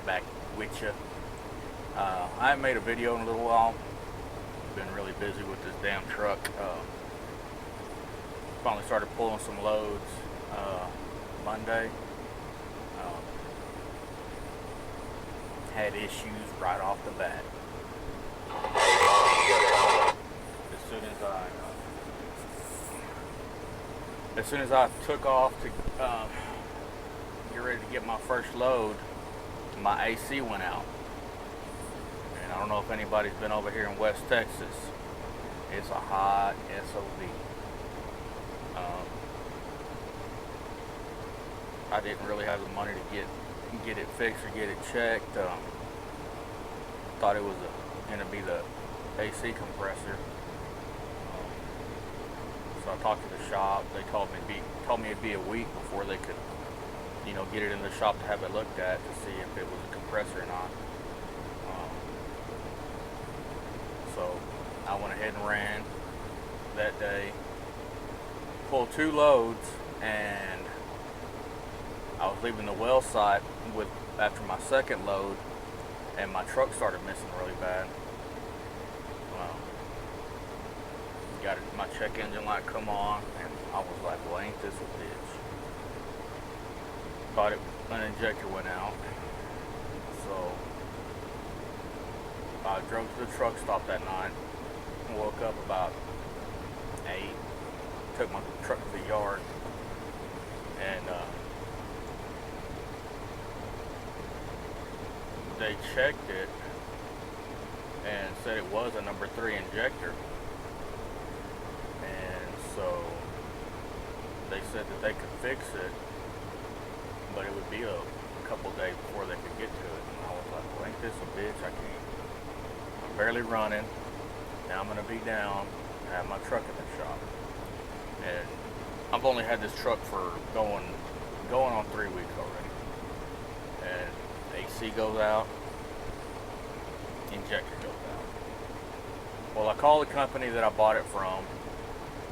back with you. I haven't made a video in a little while. Been really busy with this damn truck. Finally started pulling some loads Monday. Had issues right off the bat. As soon as I took off to get ready to get my first load, my AC went out. And I don't know if anybody's been over here in West Texas. It's a hot SOB. I didn't really have the money to get it fixed or get it checked. Thought it was going to be the AC compressor. So I talked to the shop. They told me it'd be a week before they could, get it in the shop to have it looked at to see if it was a compressor or not. So I went ahead and ran that day, pulled 2 loads, and I was leaving the well site after my second load, and my truck started missing really bad. Got my check engine light come on, and I was like, well, ain't this a bitch? Thought an injector went out. So I drove to the truck stop that night, woke up about 8, took my truck to the yard, and they checked it and said it was a number 3 injector. So they said that they could fix it, but it would be a couple days before they could get to it. And I was like, well, ain't this a bitch? I can't. I'm barely running. Now I'm going to be down and have my truck in the shop. And I've only had this truck for going on 3 weeks already. And AC goes out, injector goes out. Well, I called the company that I bought it from,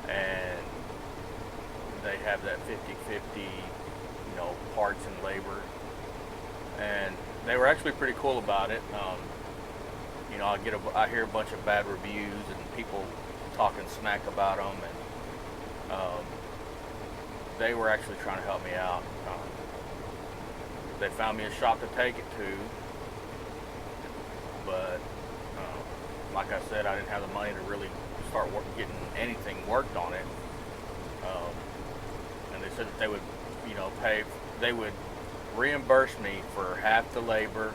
and they have that 50-50, parts and labor, and they were actually pretty cool about it. I hear a bunch of bad reviews and people talking smack about them, and they were actually trying to help me out. They found me a shop to take it to, but like I said, I didn't have the money to really start getting anything worked on it. And they said that they would, they would reimburse me for half the labor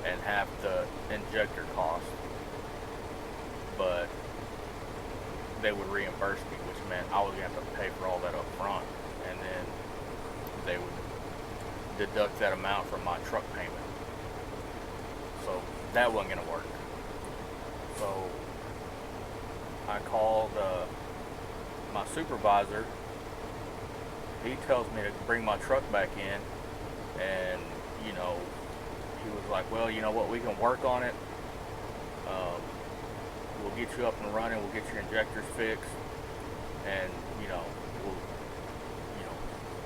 and half the injector cost. But they would reimburse me, which meant I was going to have to pay for all that up front, and then they would deduct that amount from my truck payment. So that wasn't going to work. So I called my supervisor. He tells me to bring my truck back in, and he was like, well, you know what, we can work on it. We'll get you up and running. We'll get your injectors fixed, and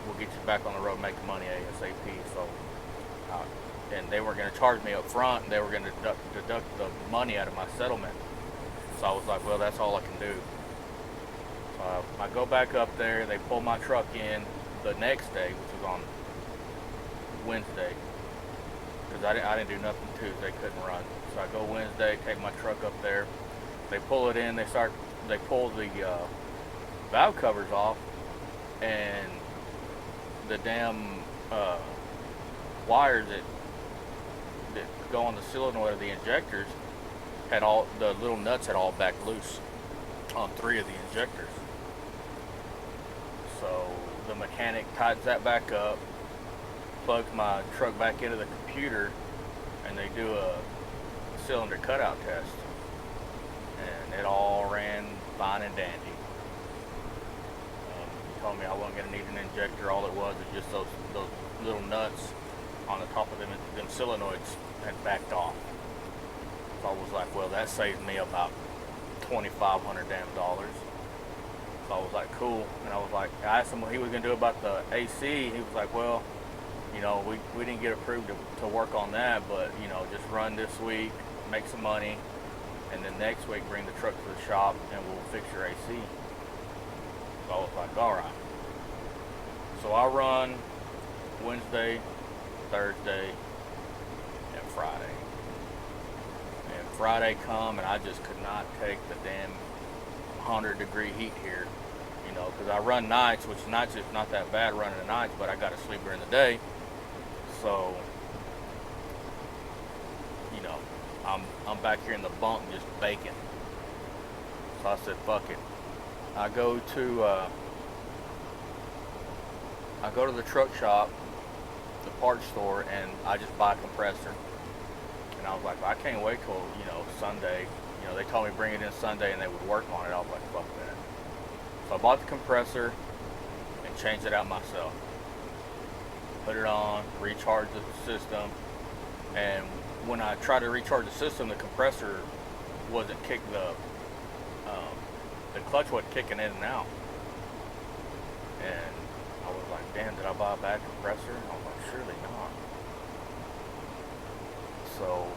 we'll get you back on the road and make money ASAP. So, and they were going to charge me up front, and they were going to deduct the money out of my settlement. So I was like, well, that's all I can do. So I go back up there. They pull my truck in the next day, which was on Wednesday, because I didn't do nothing Tuesday, couldn't run. So I go Wednesday, take my truck up there. They pull it in. They pull the valve covers off, and the damn wires that go on the solenoid of the injectors had all the little nuts had all back loose on 3 of the injectors. So the mechanic tightens that back up, plugs my truck back into the computer, and they do a cylinder cutout test, and it all ran fine and dandy. He told me I wasn't going to need an injector. All it was just those little nuts on the top of them solenoids had backed off. So I was like, well, that saved me about $2,500 damn dollars. So I was like, cool. And I was like, I asked him what he was going to do about the AC. He was like, well, You know, we didn't get approved to work on that, but, you know, just run this week, make some money, and then next week bring the truck to the shop and we'll fix your AC. So I was like, all right. So I run Wednesday, Thursday, and Friday. And Friday come and I just could not take the damn 100-degree heat here. You know, because I run nights, which nights is not that bad running the nights, but I got to sleep during the day. So, you know, I'm back here in the bunk just baking. So I said, fuck it. I go to the truck shop, the parts store, and I just buy a compressor. And I was like, I can't wait till, you know, Sunday. You know, they told me bring it in Sunday and they would work on it. I was like, fuck that. So I bought the compressor and changed it out myself. Put it on, recharged the system, and when I tried to recharge the system, the compressor wasn't kicking the clutch wasn't kicking in and out. And I was like, damn, did I buy a bad compressor? And I was like, surely not. So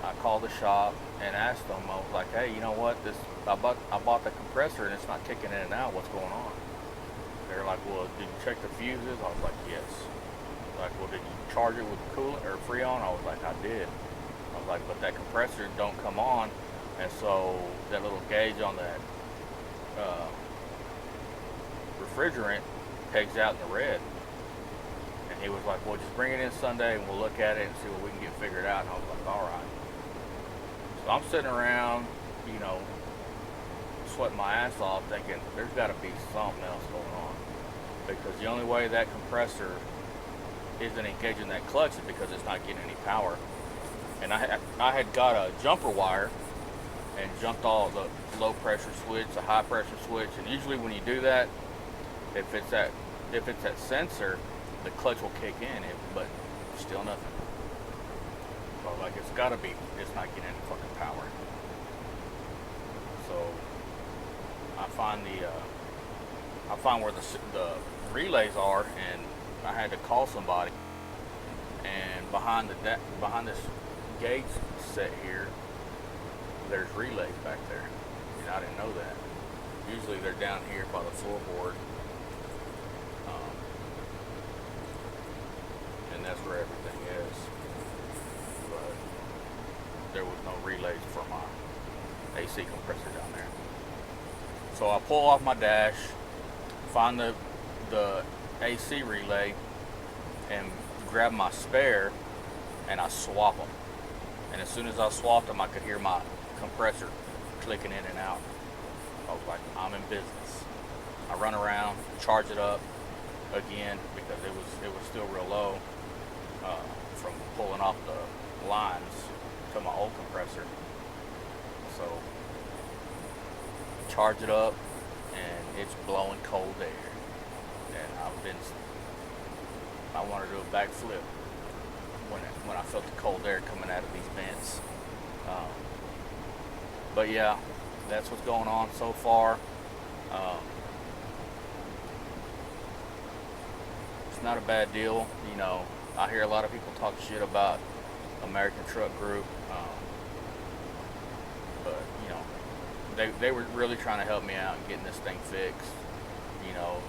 I called the shop and asked them, I was like, hey, you know what, I bought the compressor and it's not kicking in and out, what's going on? They're like, well, did you check the fuses? I was like, yes. Like, well, did you charge it with coolant or Freon? I was like, I did. I was like, but that compressor don't come on, and so that little gauge on that refrigerant pegs out in the red. And he was like, well, just bring it in Sunday and we'll look at it and see what we can get figured out. And I was like, all right. So I'm sitting around, you know, sweating my ass off thinking there's got to be something else going on, because the only way that compressor isn't engaging that clutch is because it's not getting any power. And I had got a jumper wire and jumped all the low pressure switch, the high pressure switch, and usually when you do that, if it's that sensor, the clutch will kick in, but still nothing. So like, it's not getting any fucking power. So I find where the relays are, and I had to call somebody. And behind this gauge set here, there's relays back there. And I didn't know that. Usually they're down here by the floorboard. And that's where everything is. But there was no relays for my AC compressor down there. So I pull off my dash, find the AC relay, and grab my spare, and I swap them. And as soon as I swapped them, I could hear my compressor clicking in and out. I was like, I'm in business. I run around, charge it up again, because it was still real low from pulling off the lines to my old compressor. So charge it up, and it's blowing cold air. And I wanted to do a backflip when I felt the cold air coming out of these vents. But yeah, that's what's going on so far. It's not a bad deal. You know, I hear a lot of people talk shit about American Truck Group, but you know, they were really trying to help me out and getting this thing fixed. You know,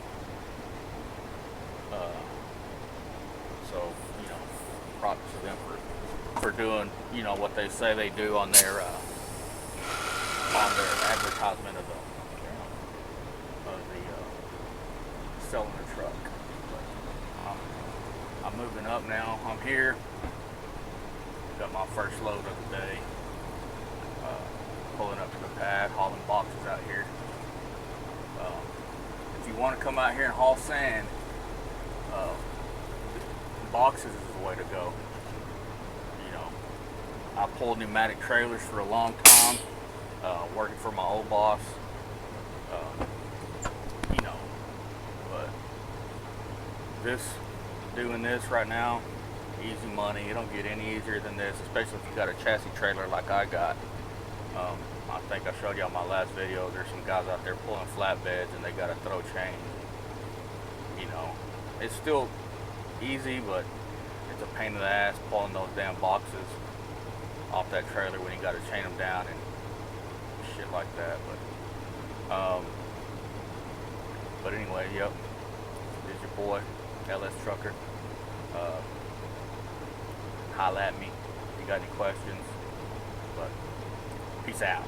so you know, props to them for doing, you know, what they say they do on their advertisement of the selling the truck. But I'm moving up now. I'm here. Got my first load of the day. Pulling up to the pad, hauling boxes out here. If you want to come out here and haul sand, boxes is the way to go. You know, I pulled pneumatic trailers for a long time, working for my old boss. You know, but doing this right now, easy money. It don't get any easier than this, especially if you got a chassis trailer like I got. I think I showed you on my last video, there's some guys out there pulling flatbeds and they got to throw chains. You know, it's still easy, but it's a pain in the ass pulling those damn boxes off that trailer when you got to chain them down and shit like that. But anyway, yep. This is your boy, LS Trucker. Holla at me if you got any questions. But peace out.